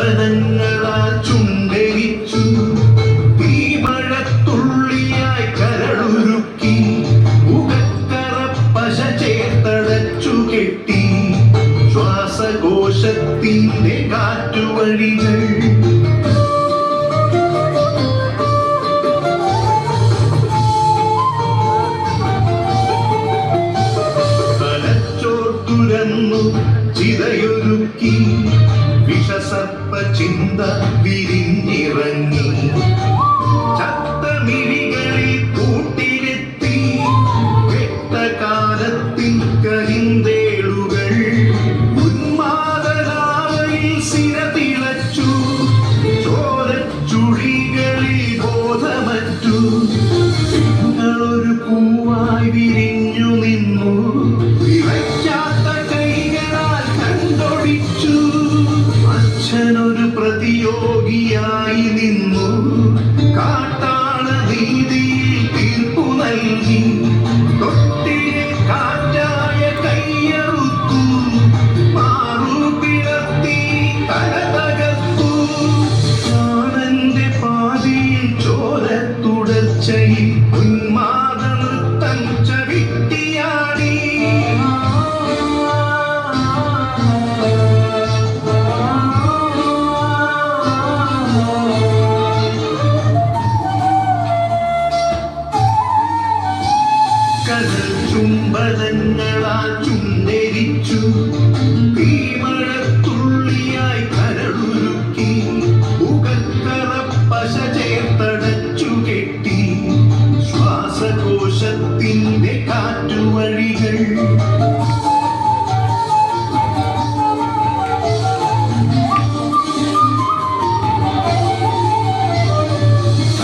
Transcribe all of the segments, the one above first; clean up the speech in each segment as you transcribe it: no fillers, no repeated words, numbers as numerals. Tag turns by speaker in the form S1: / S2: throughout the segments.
S1: ചുംബനങ്ങളാൽ ചുണ്ടരിച്ചു തീമഴത്തുള്ളിയായി കരളുരുക്കി മുഖക്കറപ്പശ ചേർത്തടച്ചു കെട്ടി ശ്വാസകോശത്തിന്റെ കാറ്റുവഴികൾ തുരന്നു ചിതയൊരുക്കി വിഷസർപ്പ ചിന്ത വിരിഞ്ഞിറങ്ങി ചത്തമിഴികളിൽ കൂട്ടിലെത്തി വെട്ടകാലത്തിൻ കരിന്തേളുകൾ ഉന്മാദലാവയിൽ സിരതിളച്ചു ചോരച്ചുഴികളിൽ ബോധമറ്റു നിങ്ങളൊരു പൂവായി വിരിഞ്ഞു നിന്നു അച്ഛനൊരു പ്രതിയോഗിയായി നിന്നു കാട്ടാള നീതിയിൽ തീർപ്പു നൽകി തൊട്ടിലെ കാറ്റായ കയ്യറുത്തു മാറു പിളർത്തി തല തകർത്തു പ്രാണന്റെ പാതിയിൽ ചോരത്തുടർച്ചയിൽ ഉന്മാദ നൃത്തം ചവിട്ടിയാടി ചുംബനങ്ങളാൽ ചുണ്ടരിച്ചു തീമഴത്തുള്ളിയായി കരളുരുക്കി മുഖക്കറപ്പശ ചേർത്തടച്ചു കെട്ടി ശ്വാസകോശത്തിന്റെ കാറ്റുവഴികൾ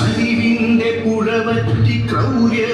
S1: അരിവിന്റെ പുഴവറ്റി ക്രൗര്യ